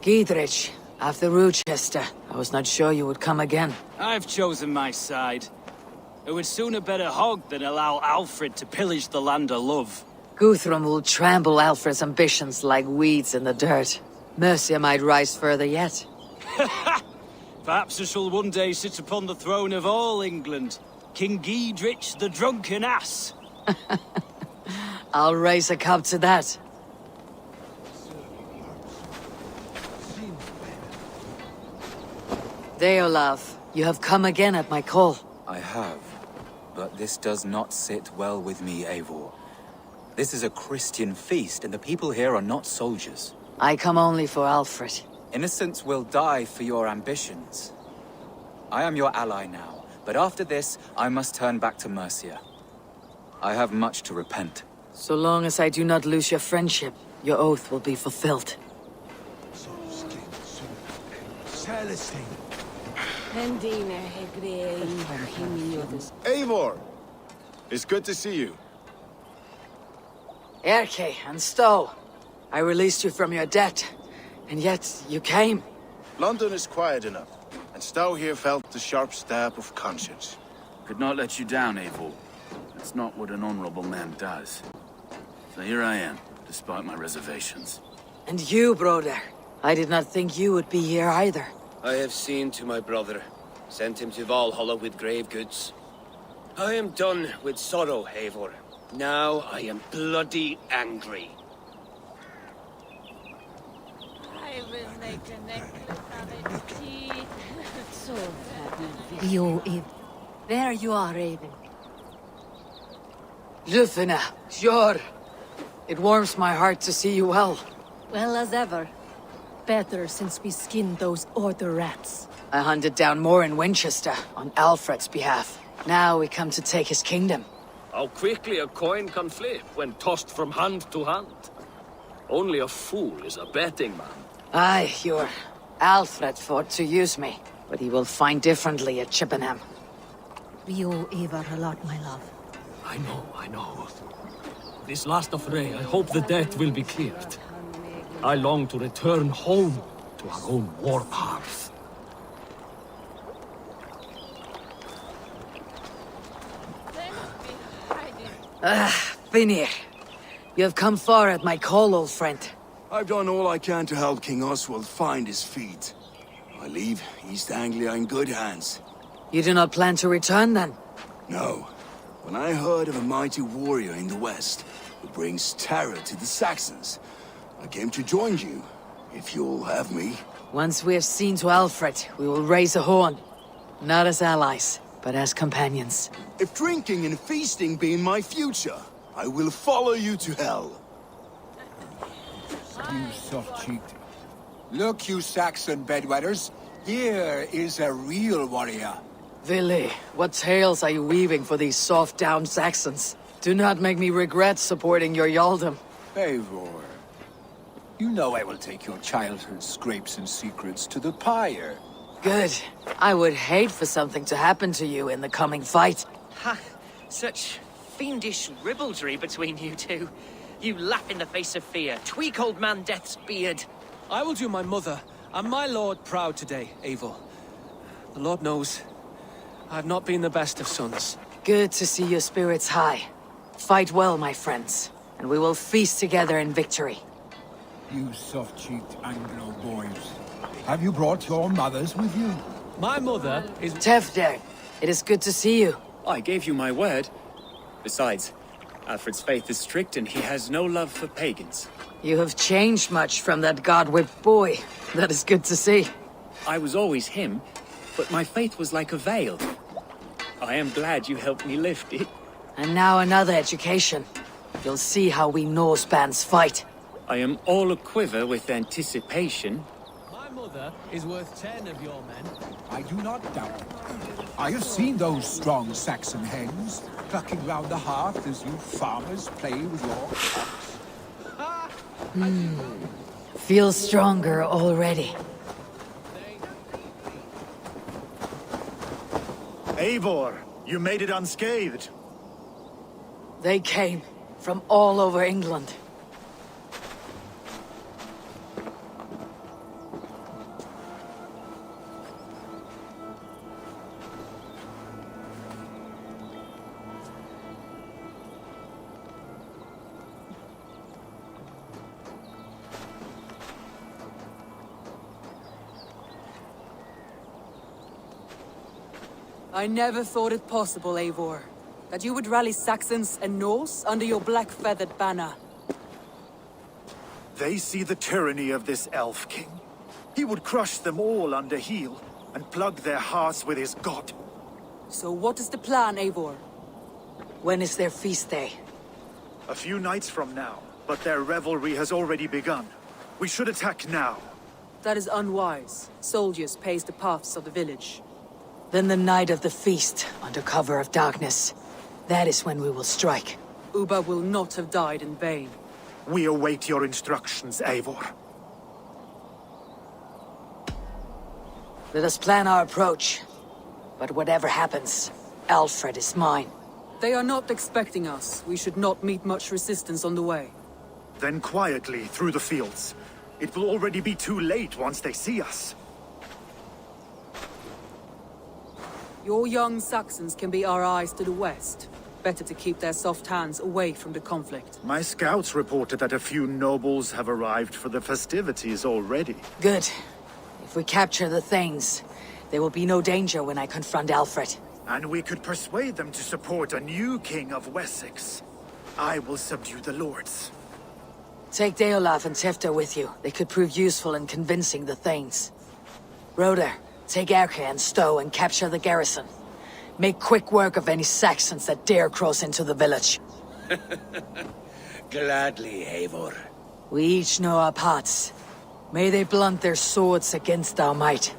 Giedrich, after Rochester. I was not sure you would come again. I've chosen my side. I would sooner bet a hog than allow Alfred to pillage the land of love. Guthrum will trample Alfred's ambitions like weeds in the dirt. Mercia might rise further yet. Perhaps I shall one day sit upon the throne of all England. King Giedrich the drunken ass. I'll raise a cup to that. Deolav, you have come again at my call. I have, but this does not sit well with me, Eivor. This is a Christian feast, and the people here are not soldiers. I come only for Alfred. Innocents will die for your ambitions. I am your ally now, but after this, I must turn back to Mercia. I have much to repent. So long as I do not lose your friendship, your oath will be fulfilled. Eivor! It's good to see you. Erke and Stowe, I released you from your debt, and yet you came. London is quiet enough, and Stowe here felt the sharp stab of conscience. Could not let you down, Eivor. That's not what an honorable man does. So here I am, despite my reservations. And you, brother. I did not think you would be here either. I have seen to my brother, sent him to Valhalla with grave goods. I am done with sorrow, Eivor. Now I am bloody angry. I will make a necklace of its teeth. So You, there you are, Raven. Lufina, sure. It warms my heart to see you well. Well as ever. Better since we skinned those order rats. I hunted down more in Winchester, on Alfred's behalf. Now we come to take his kingdom. How quickly a coin can flip when tossed from hand to hand. Only a fool is a betting man. Aye, your Alfred fought to use me, but he will find differently at Chippenham. We owe Ivar a lot, my love. I know. This last affray, I hope the debt will be cleared. I long to return home to our own war path. Finir. You have come far at my call, old friend. I've done all I can to help King Oswald find his feet. I leave East Anglia in good hands. You do not plan to return, then? No. When I heard of a mighty warrior in the west who brings terror to the Saxons, I came to join you, if you'll have me. Once we have seen to Alfred, we will raise a horn. Not as allies, but as companions. If drinking and feasting be in my future, I will follow you to hell. You soft-cheeked. Look, you Saxon bedwetters. Here is a real warrior. Vili, what tales are you weaving for these soft-down Saxons? Do not make me regret supporting your Yaldom. Eivor, you know I will take your childhood scrapes and secrets to the pyre. Good. I would hate for something to happen to you in the coming fight. Ha! Such fiendish ribaldry between you two. You laugh in the face of fear, tweak old man Death's beard. I will do my mother and my lord proud today, Eivor. The Lord knows, I've not been the best of sons. Good to see your spirits high. Fight well, my friends, and we will feast together in victory. You soft-cheeked Anglo boys. Have you brought your mothers with you? My mother is... Tefder, it is good to see you. I gave you my word. Besides, Alfred's faith is strict and he has no love for pagans. You have changed much from that god-whipped boy. That is good to see. I was always him, but my faith was like a veil. I am glad you helped me lift it. And now another education. You'll see how we Norse bands fight. I am all a-quiver with anticipation. My mother is worth 10 of your men. I do not doubt it. I have seen those strong Saxon hens clucking round the hearth as you farmers play with your cocks. Feel stronger already. Eivor, you made it unscathed. They came from all over England. I never thought it possible, Eivor, that you would rally Saxons and Norse under your black-feathered banner. They see the tyranny of this elf king. He would crush them all under heel and plug their hearts with his god. So what is the plan, Eivor? When is their feast day? A few nights from now, but their revelry has already begun. We should attack now. That is unwise. Soldiers pace the paths of the village. Then the night of the feast, under cover of darkness. That is when we will strike. Ubba will not have died in vain. We await your instructions, Eivor. Let us plan our approach. But whatever happens, Alfred is mine. They are not expecting us. We should not meet much resistance on the way. Then quietly through the fields. It will already be too late once they see us. Your young Saxons can be our eyes to the west. Better to keep their soft hands away from the conflict. My scouts reported that a few nobles have arrived for the festivities already. Good. If we capture the Thanes, there will be no danger when I confront Alfred. And we could persuade them to support a new king of Wessex. I will subdue the lords. Take Deolaf and Tifta with you. They could prove useful in convincing the Thanes. Roder, take Erke and Stowe and capture the garrison. Make quick work of any Saxons that dare cross into the village. Gladly, Eivor. We each know our parts. May they blunt their swords against our might.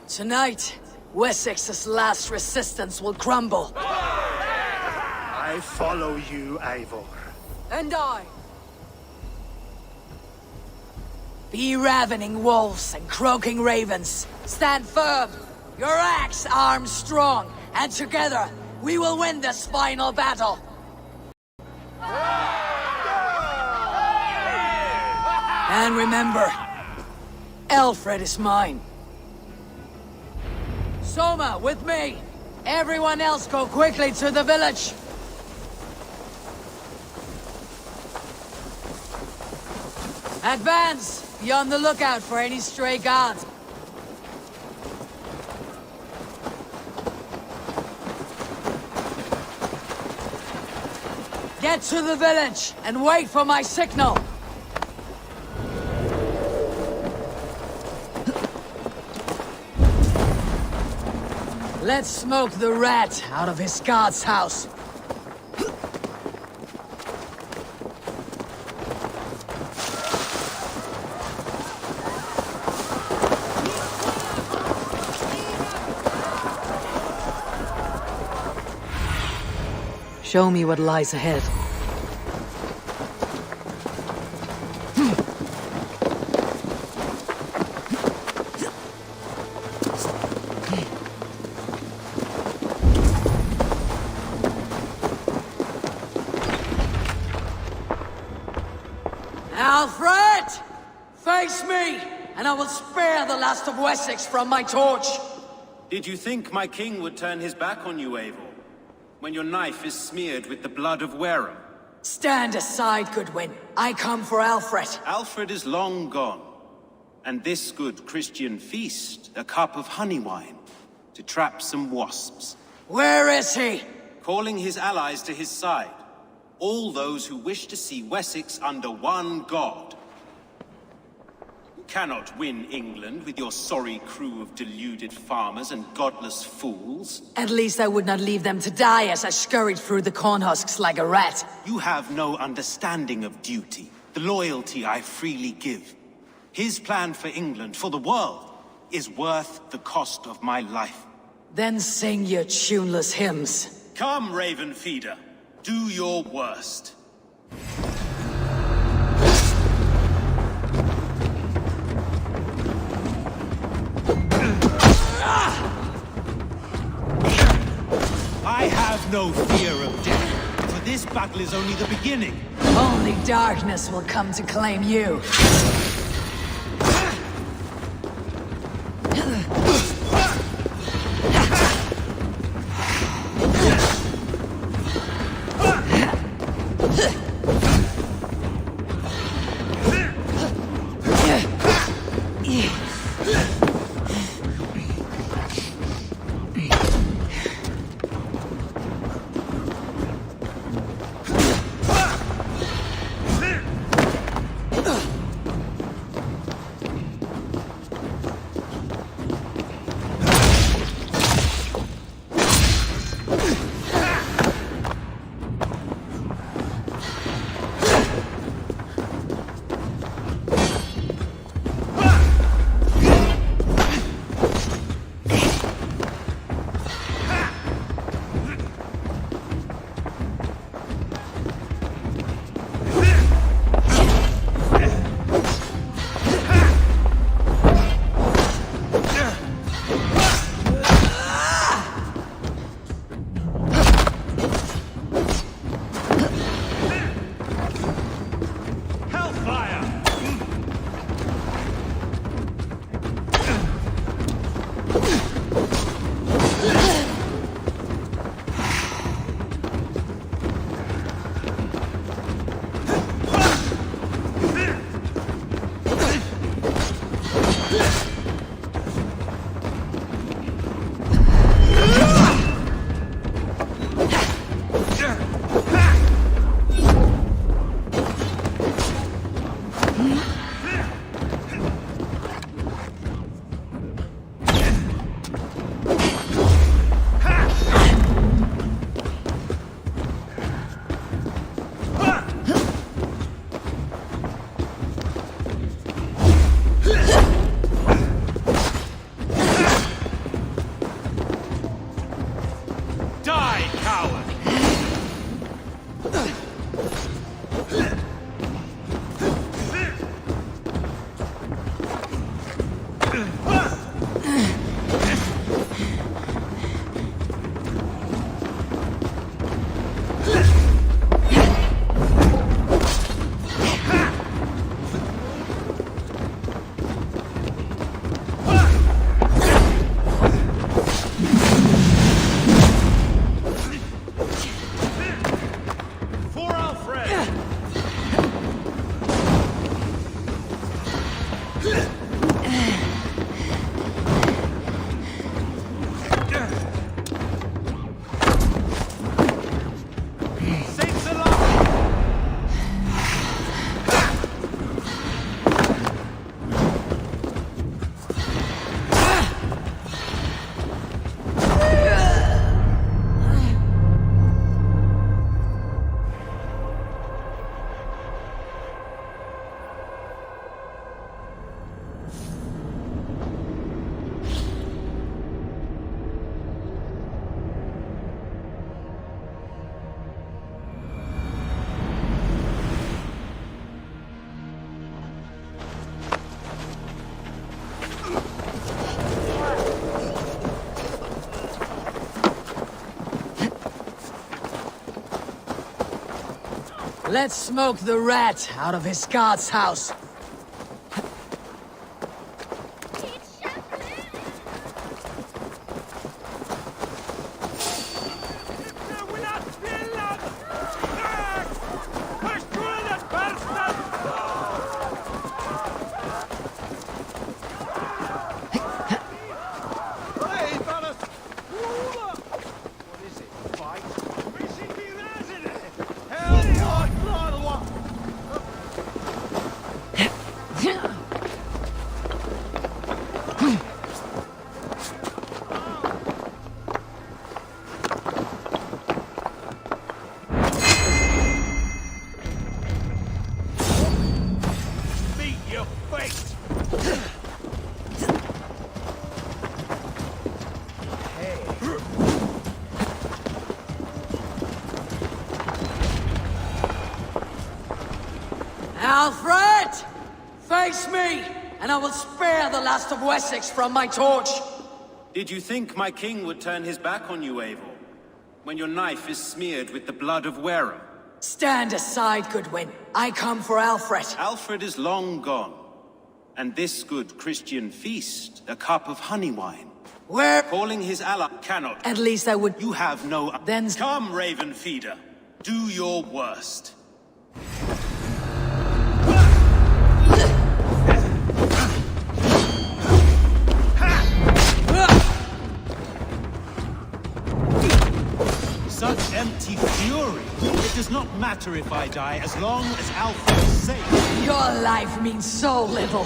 Tonight, Wessex's last resistance will crumble. I follow you, Eivor. And I. Be ravening wolves and croaking ravens. Stand firm. Your axe arms strong. And together, we will win this final battle. And remember, Alfred is mine. Soma, with me! Everyone else go quickly to the village! Advance! Be on the lookout for any stray guards. Get to the village and wait for my signal! Let's smoke the rat out of his guard's house. Show me what lies ahead. Alfred! Face me, and I will spare the last of Wessex from my torch! Did you think my king would turn his back on you, Eivor? When your knife is smeared with the blood of Wareham? Stand aside, Goodwin. I come for Alfred. Alfred is long gone. And this good Christian feast, a cup of honey wine, to trap some wasps. Where is he? Calling his allies to his side. All those who wish to see Wessex under one god. You cannot win England with your sorry crew of deluded farmers and godless fools. At least I would not leave them to die as I scurried through the corn husks like a rat. You have no understanding of duty, the loyalty I freely give. His plan for England, for the world, is worth the cost of my life. Then sing your tuneless hymns. Come, Raven Feeder. Do your worst. I have no fear of death, for this battle is only the beginning. Only darkness will come to claim you. Let's smoke the rat out of his god's house. Alfred! Face me, and I will spare the last of Wessex from my torch! Did you think my king would turn his back on you, Eivor? When your knife is smeared with the blood of Wareham? Stand aside, Goodwin. I come for Alfred. Alfred is long gone. And this good Christian feast, a cup of honey wine. Where? Calling his ally cannot. At least I would... You have no... Then... Come, Raven Feeder. Do your worst. Such empty fury. It does not matter if I die, as long as Alfred is safe. Your life means so little.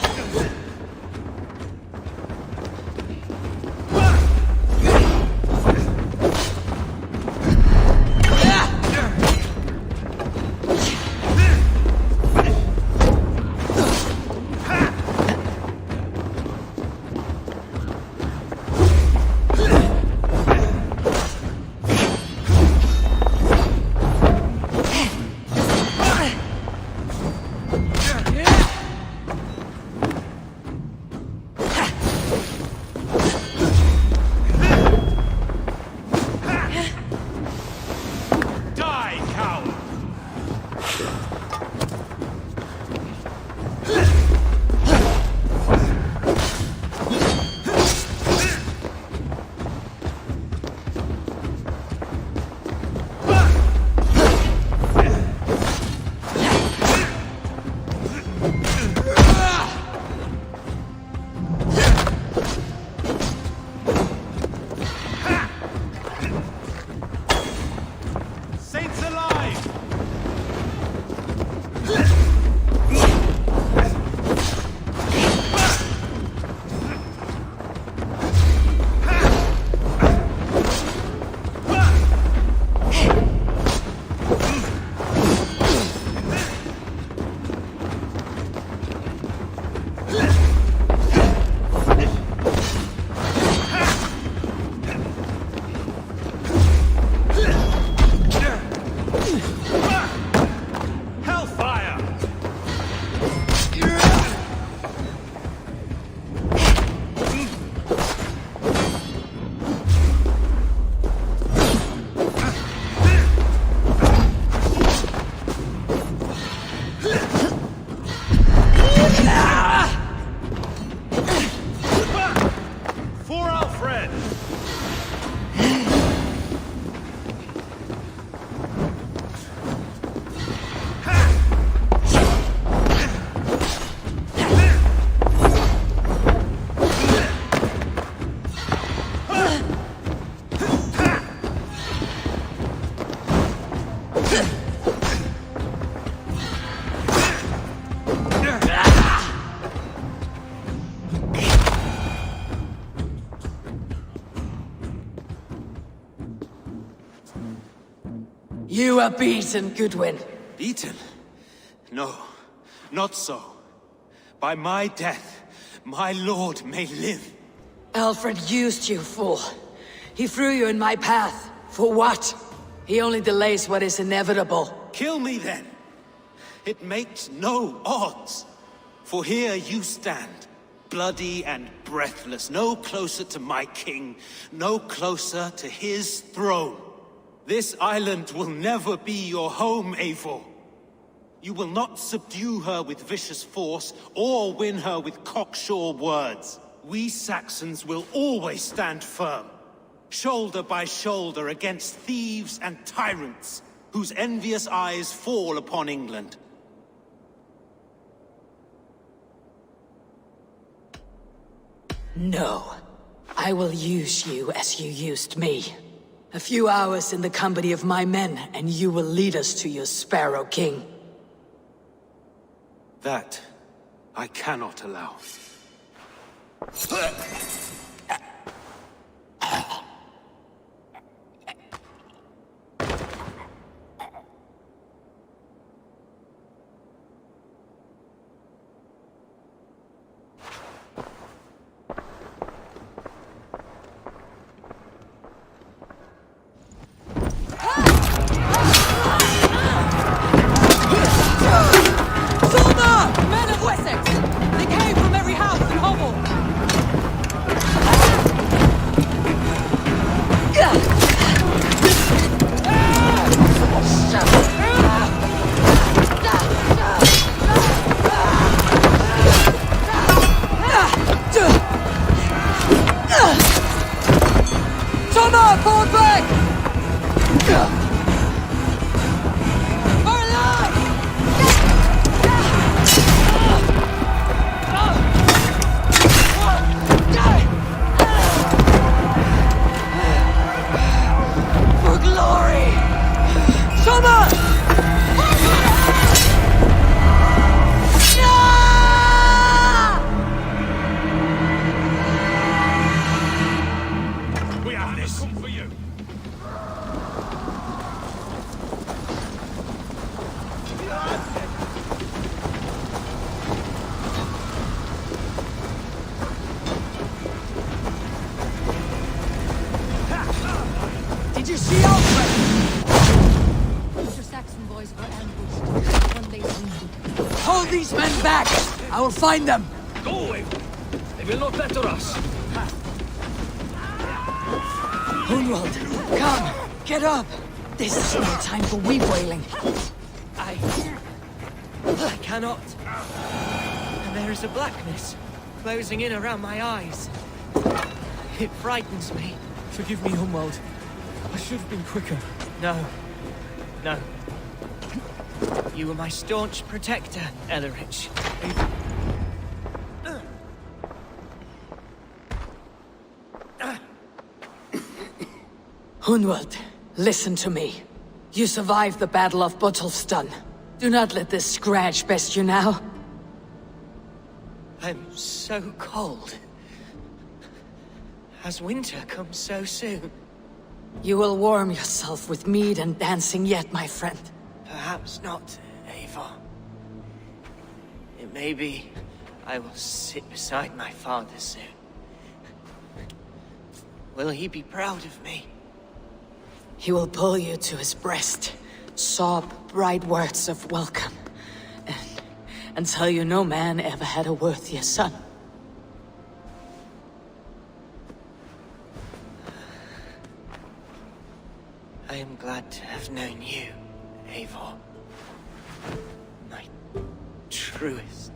You are beaten, Goodwin. Beaten? No, not so. By my death, my lord may live. Alfred used you, fool. He threw you in my path. For what? He only delays what is inevitable. Kill me then. It makes no odds. For here you stand, bloody and breathless, no closer to my king, no closer to his throne. This island will never be your home, Eivor. You will not subdue her with vicious force, or win her with cocksure words. We Saxons will always stand firm, shoulder by shoulder against thieves and tyrants, whose envious eyes fall upon England. No. I will use you as you used me. A few hours in the company of my men, and you will lead us to your Sparrow King. That I cannot allow. Men of Wessex! They came from every house and hovel! Toma! Forward back! For glory! Toma! We have this. Come for you. Did you see Alfred? Your Saxon boys were ambushed. One day wounded. Hold these men back! I will find them! Go away. They will not better us. Hunwald, come! Get up! This is no time for weep wailing. I cannot. And there is a blackness closing in around my eyes. It frightens me. Forgive me, Humwald. I should have been quicker. No. No. You were my staunch protector, Ellerich. Hunwald, listen to me. You survived the Battle of Botolfston. Do not let this scratch best you now. I'm so cold. Has winter come so soon? You will warm yourself with mead and dancing yet, my friend. Perhaps not, Eivor. It may be I will sit beside my father soon. Will he be proud of me? He will pull you to his breast, sob bright words of welcome, and tell you no man ever had a worthier son. I am glad to have known you, Eivor. My truest.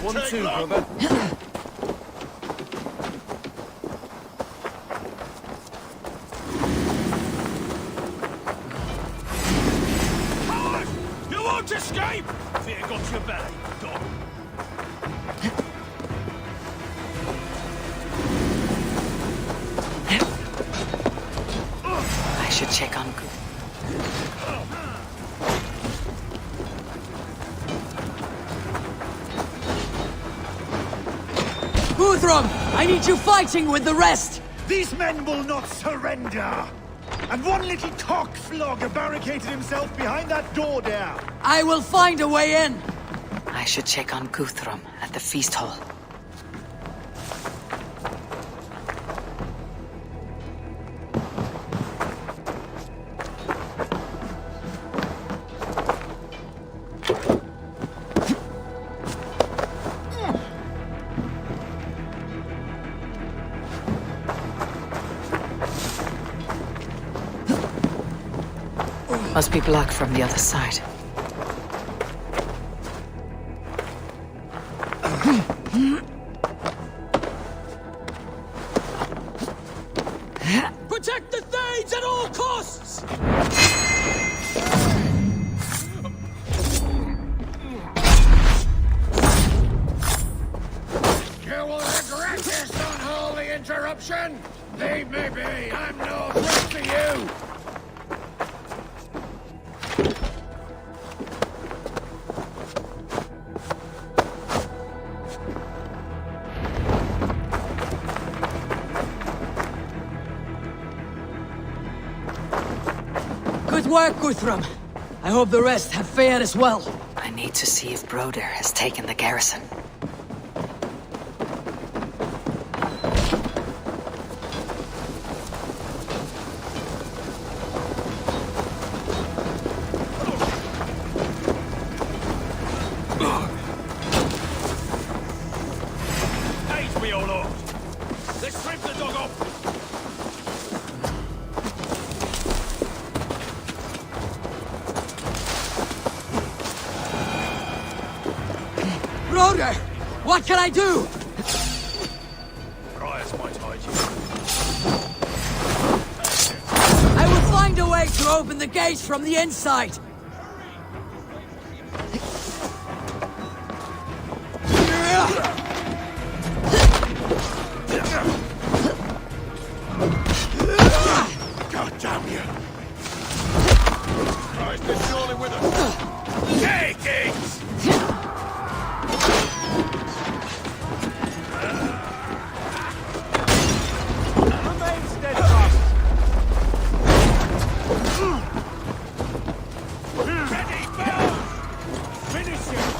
One, two, brother. Coward! You won't escape! Fear got your belly, dog. I should check on Guthrum! I need you fighting with the rest! These men will not surrender! And one little cockflogger barricaded himself behind that door there! I will find a way in! I should check on Guthrum at the feast hall. Must be blocked from the other side. Protect the Thanes at all costs! You will regret this unholy interruption! Leave me be! I'm no threat to you! Good work, Guthrum. I hope the rest have fared as well. I need to see if Broder has taken the garrison. Aid me, O Lord! Let's strip the dog off! Broder! What can I do? Briars might hide I will find a way to open the gates from the inside. God damn you! Christ is surely with us! Take it! Remain steadfast! Ready, bow! Finish him!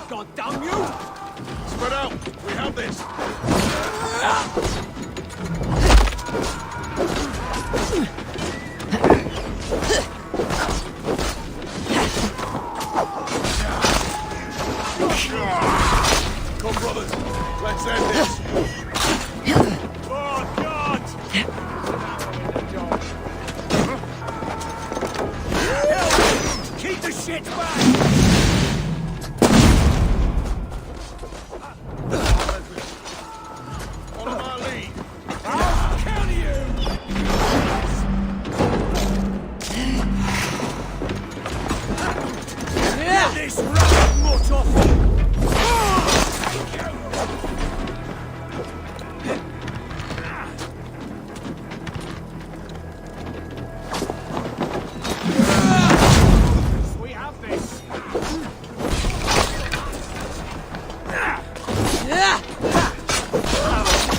God damn you! Spread out! We have this! Come, brothers! Let's end this! Oh, God! Keep the shit back! Follow my lead! I'll kill you! Get this rat mutt off! We have this!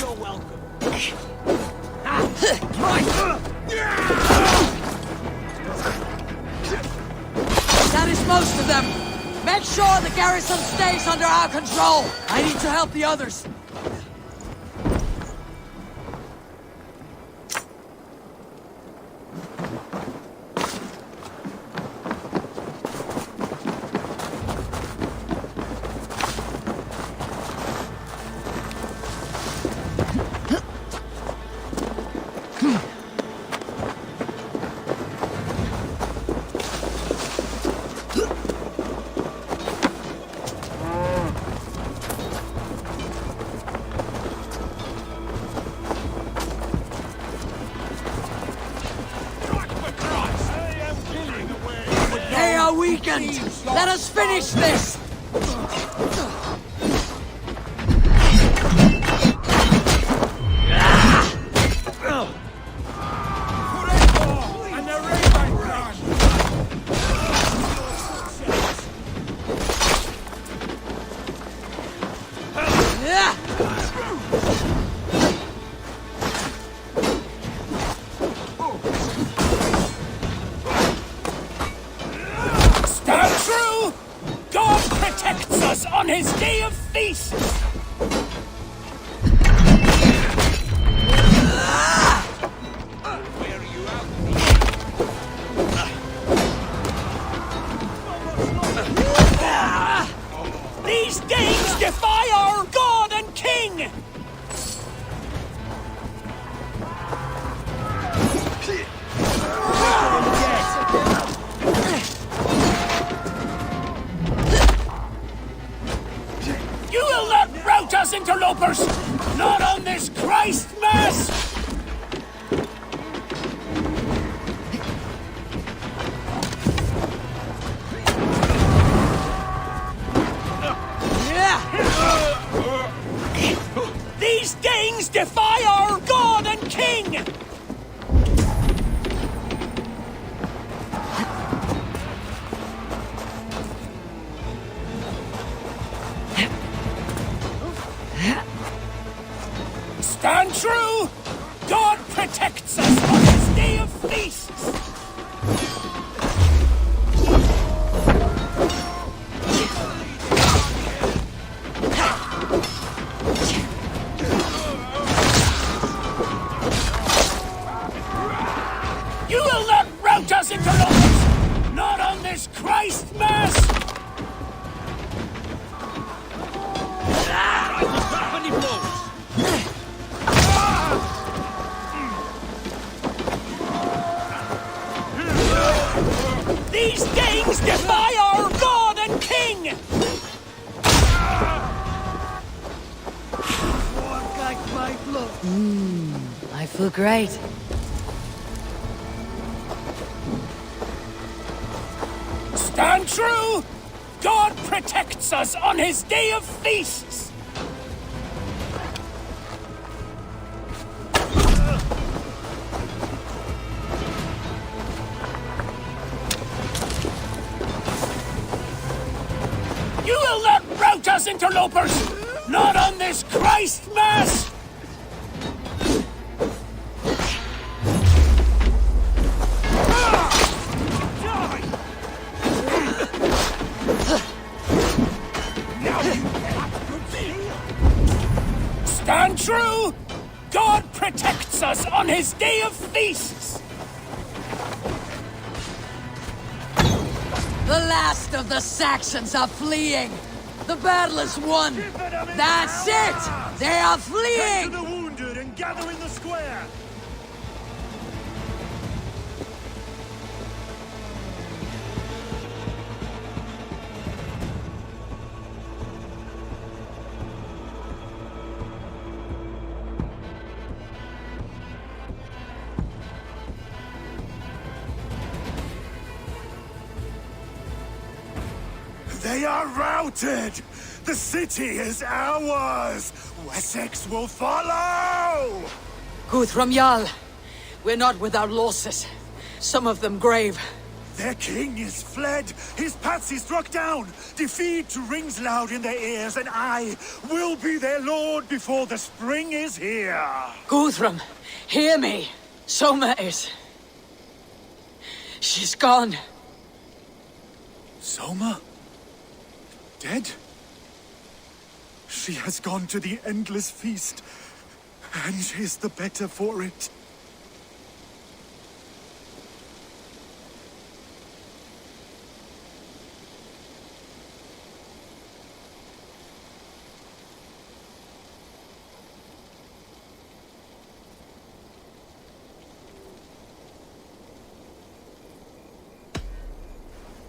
You're welcome. That is most of them. Make sure the garrison stays under our control. I need to help the others. They are weakened. Let us finish this. on his day of feast! These Danes defy our god and king! You will not rout us, interlopers! Not on this Christ Mass! These Danes defy our god and king! Stand true! God protects us on his day of feasts! You will not rout us, interlopers! Not on this Christ Mass! These Danes defy our god and king! I feel great. Stand true! God protects us on his day of feasts! You will not rout us, interlopers! Not on this Christ Mass! Stand true! God protects us on his day of feasts! The last of the Saxons are fleeing! The battle is won! That's it! They are fleeing! Tend to the wounded and gather in the square! They are routed! The city is ours! Wessex will follow! Guthrum Jarl, we're not without losses. Some of them grave. Their king is fled! His patsy struck down! Defeat rings loud in their ears, and I will be their lord before the spring is here! Guthrum, hear me! Soma is... she's gone. Soma? Dead? She has gone to the endless feast, and is the better for it.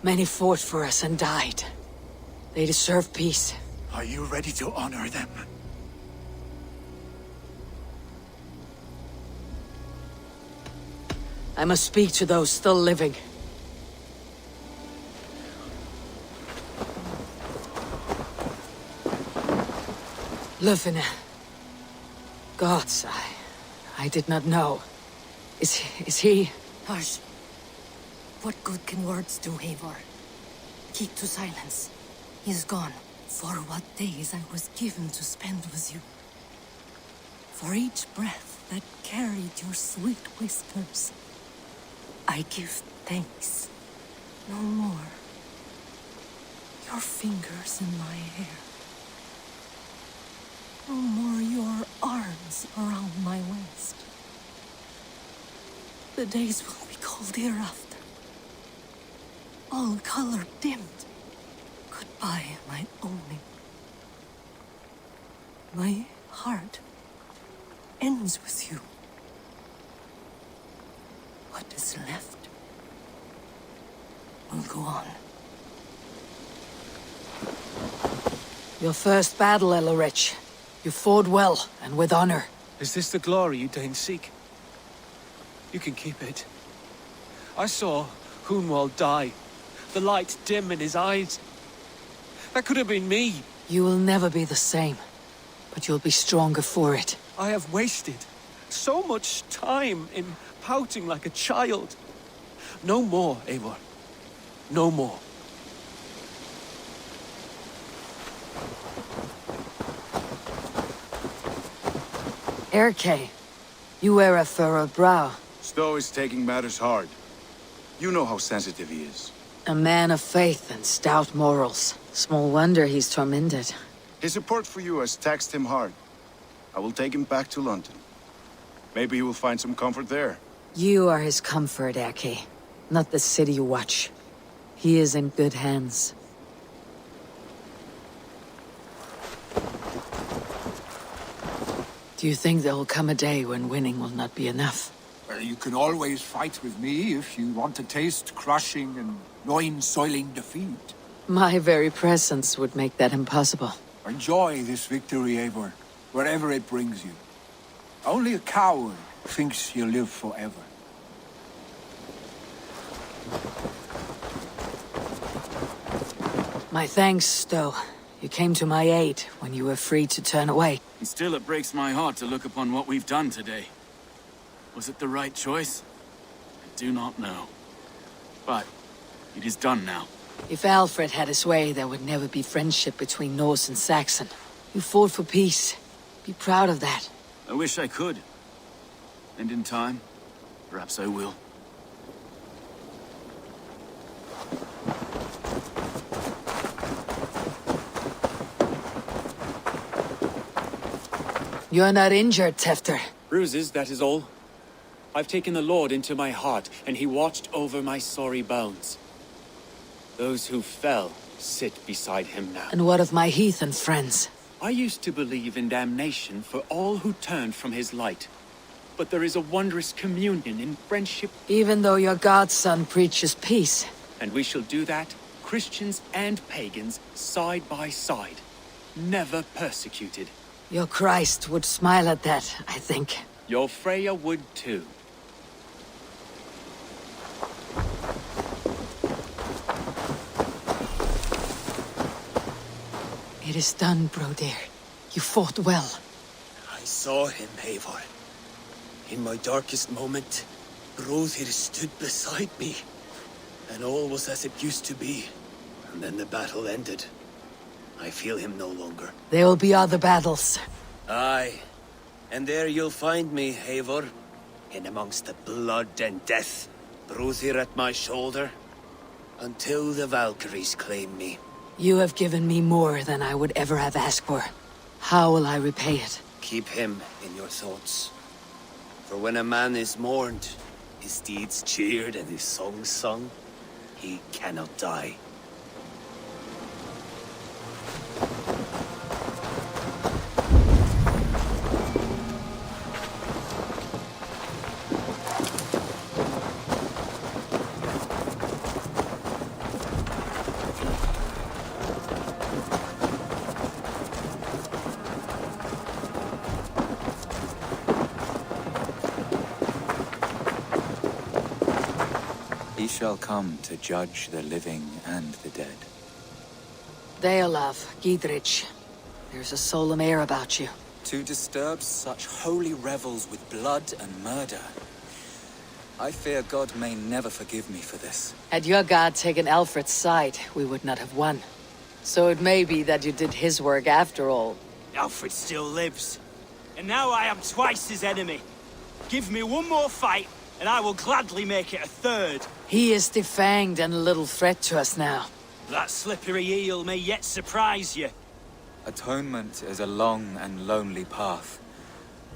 Many fought for us and died. They deserve peace. Are you ready to honor them? I must speak to those still living. Lufina. Gods, I did not know. Is he... Hush. What good can words do, Eivor? Keep to silence. He is gone. For what days I was given to spend with you. For each breath that carried your sweet whispers, I give thanks. No more. your fingers in my hair. No more your arms around my waist. The days will be cold hereafter. All color dimmed. Goodbye, my only. My heart ends with you. What is left will go on. Your first battle, Elorich. You fought well, and with honor. Is this the glory you deign seek? You can keep it. I saw Hunwald die, the light dim in his eyes. That could have been me. You will never be the same, but you'll be stronger for it. I have wasted so much time in pouting like a child. No more, Eivor. No more. Erke, you wear a furrowed brow. Stowe is taking matters hard. You know how sensitive he is. A man of faith and stout morals. Small wonder he's tormented. His support for you has taxed him hard. I will take him back to London. Maybe he will find some comfort there. You are his comfort, Erke. Not the city you watch. He is in good hands. Do you think there will come a day when winning will not be enough? Well, you can always fight with me if you want to taste crushing and loin-soiling defeat. My very presence would make that impossible. Enjoy this victory, Eivor, wherever it brings you. Only a coward thinks he'll live forever. My thanks, Stowe. You came to my aid when you were free to turn away. And still it breaks my heart to look upon what we've done today. Was it the right choice? I do not know. But it is done now. If Alfred had his way, there would never be friendship between Norse and Saxon. You fought for peace. Be proud of that. I wish I could. And in time, perhaps I will. You're not injured, Tefter. Bruises, that is all. I've taken the Lord into my heart, and he watched over my sorry bones. Those who fell sit beside him now. And what of my heathen friends? I used to believe in damnation for all who turned from his light. But there is a wondrous communion in friendship. Even though your godson preaches peace. And we shall do that, Christians and pagans, side by side. Never persecuted. Your Christ would smile at that, I think. Your Freya would too. It is done, Brodir. You fought well. I saw him, Eivor. In my darkest moment, Brodir stood beside me. And all was as it used to be. And then the battle ended. I feel him no longer. There will be other battles. Aye. And there you'll find me, Eivor. In amongst the blood and death. Brodir at my shoulder. Until the Valkyries claim me. You have given me more than I would ever have asked for. How will I repay it? Keep him in your thoughts. For when a man is mourned, his deeds cheered and his songs sung, he cannot die. He shall come to judge the living and the dead. Deolav, Gidrich. There's a solemn air about you. To disturb such holy revels with blood and murder. I fear God may never forgive me for this. Had your god taken Alfred's side, we would not have won. So it may be that you did his work after all. Alfred still lives. And now I am twice his enemy. Give me one more fight, and I will gladly make it a third. He is defanged and a little threat to us now. That slippery eel may yet surprise you. Atonement is a long and lonely path,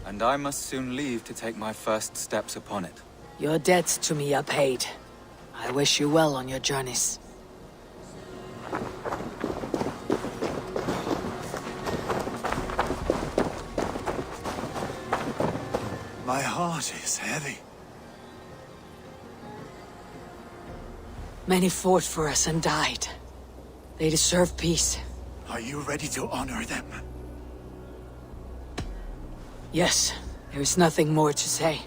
and I must soon leave to take my first steps upon it. Your debts to me are paid. I wish you well on your journeys. My heart is heavy. Many fought for us and died. They deserve peace. Are you ready to honor them? Yes, there is nothing more to say.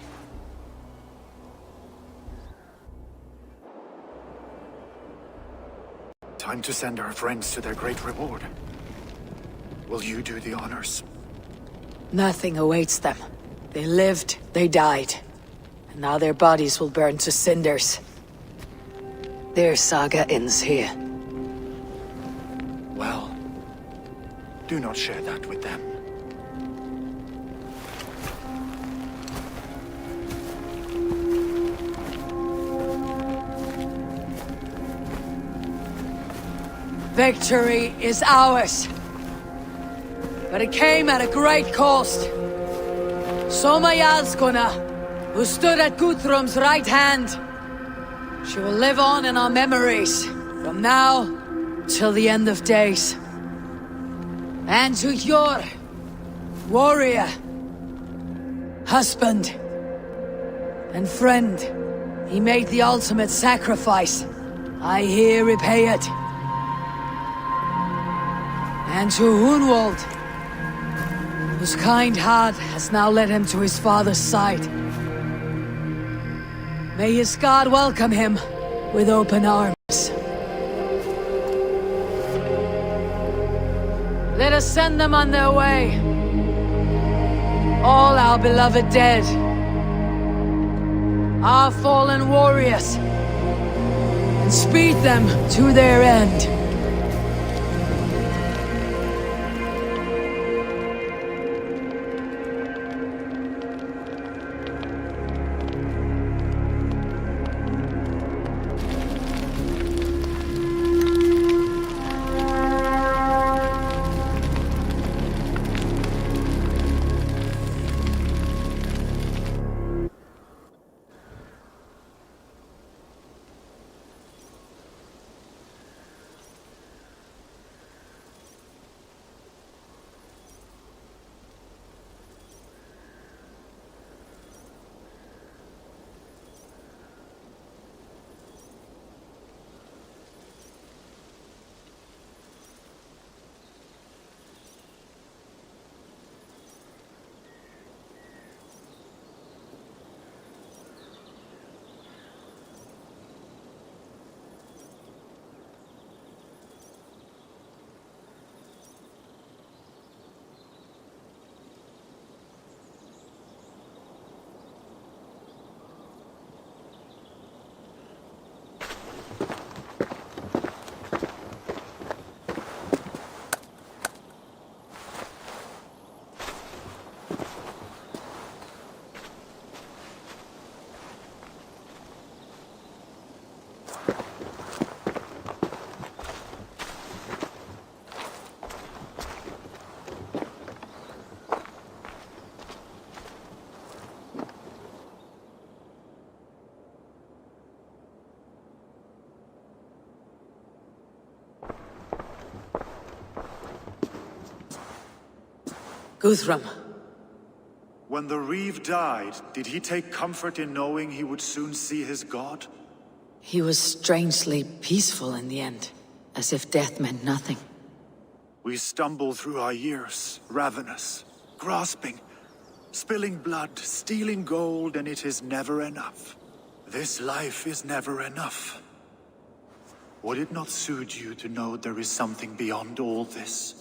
Time to send our friends to their great reward. Will you do the honors? Nothing awaits them. They lived, they died. And now their bodies will burn to cinders. Their saga ends here. Well, do not share that with them. Victory is ours. But it came at a great cost. Soma Jarlskona, who stood at Guthrum's right hand. She will live on in our memories, from now till the end of days. And to your warrior, husband, and friend, he made the ultimate sacrifice. I here repay it. And to Hunwald, whose kind heart has now led him to his father's side. May his God welcome him with open arms. Let us send them on their way. All our beloved dead. Our fallen warriors. And speed them to their end. Guthrum. When the Reeve died, did he take comfort in knowing he would soon see his god? He was strangely peaceful in the end, as if death meant nothing. We stumble through our years, ravenous, grasping, spilling blood, stealing gold, and it is never enough. This life is never enough. Would it not suit you to know there is something beyond all this?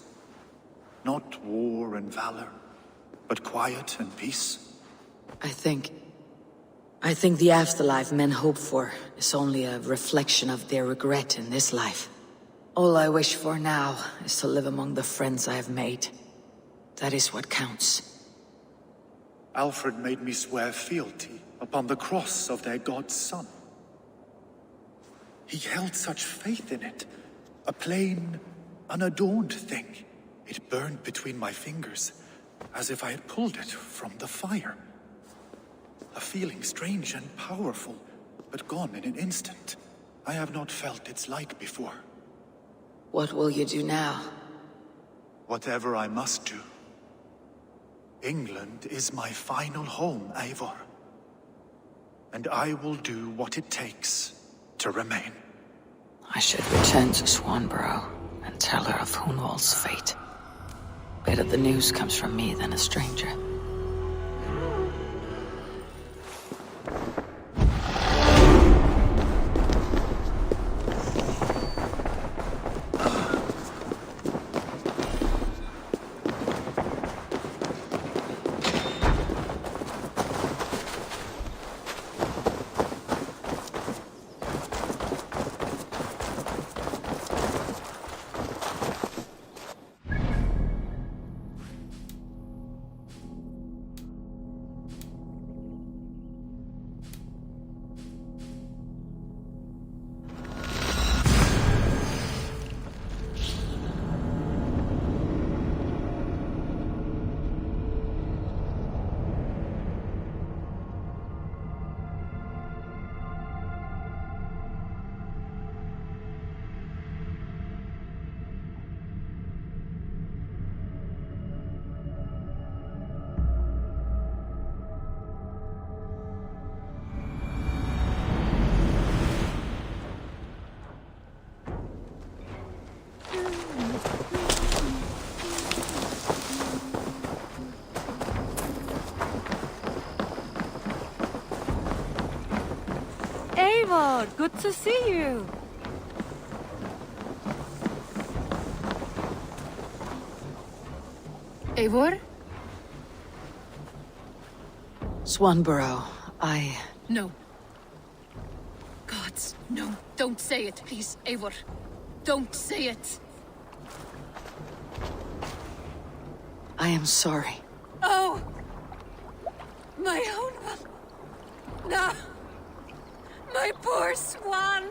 Not war and valor, but quiet and peace? I think the afterlife men hope for is only a reflection of their regret in this life. All I wish for now is to live among the friends I have made. That is what counts. Alfred made me swear fealty upon the cross of their god's son. He held such faith in it A plain, unadorned thing. It burned between my fingers, as if I had pulled it from the fire. A feeling strange and powerful, but gone in an instant. I have not felt its like before. What will you do now? Whatever I must do. England is my final home, Eivor. And I will do what it takes to remain. I should return to Swanborough and tell her of Hunwald's fate. Better the news comes from me than a stranger. Eivor, good to see you. Eivor? Swanborough, No. Gods, no. Don't say it, please, Eivor. Don't say it. I am sorry. Oh! My own one. No! My poor swan!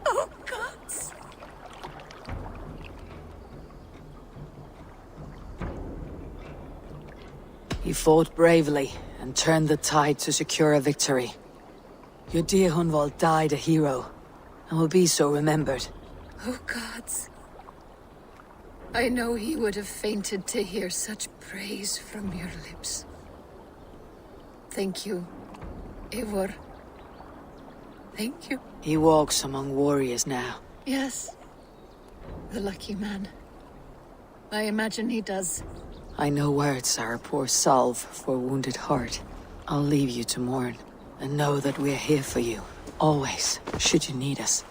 Oh, gods! You fought bravely and turned the tide to secure a victory. Your dear Hunwald died a hero, and will be so remembered. Oh, gods. I know he would have fainted to hear such praise from your lips. Thank you, Eivor. Thank you. He walks among warriors now. Yes. The lucky man. I imagine he does. I know words are a poor salve for a wounded heart. I'll leave you to mourn, and know that we're here for you, always, should you need us.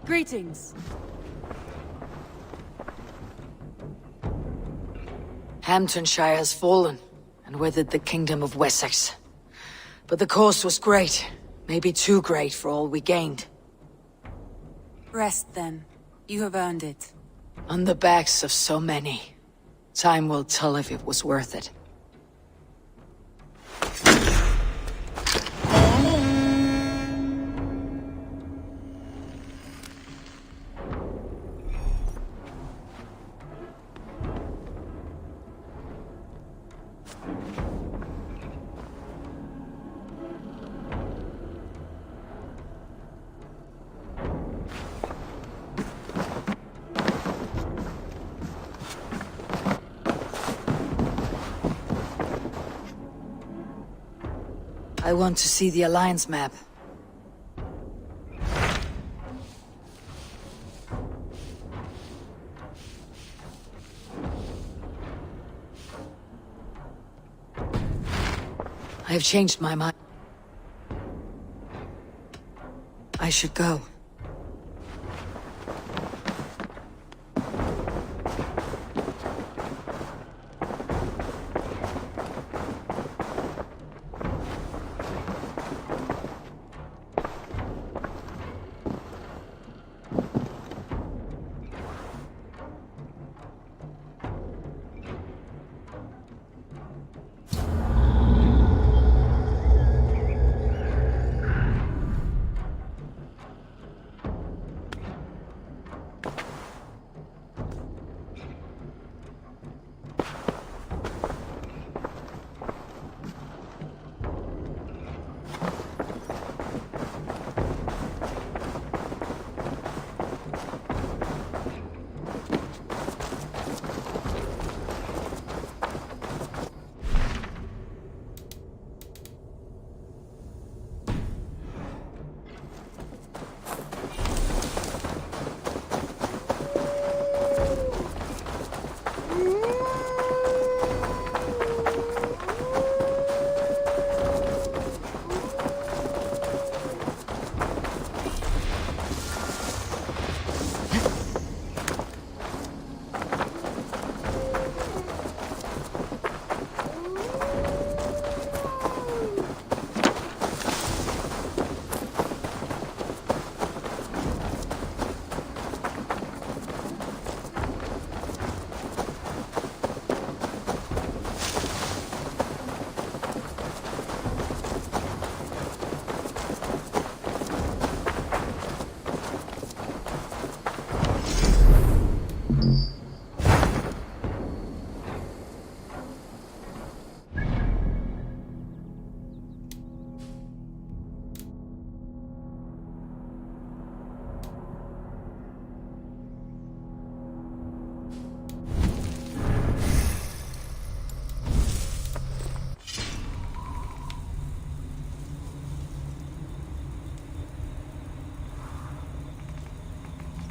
Greetings. Hamptonshire has fallen, and with it the kingdom of Wessex. But the cost was great, maybe too great for all we gained. Rest then. You have earned it. On the backs of so many. Time will tell if it was worth it. I want to see the Alliance map. I have changed my mind. I should go.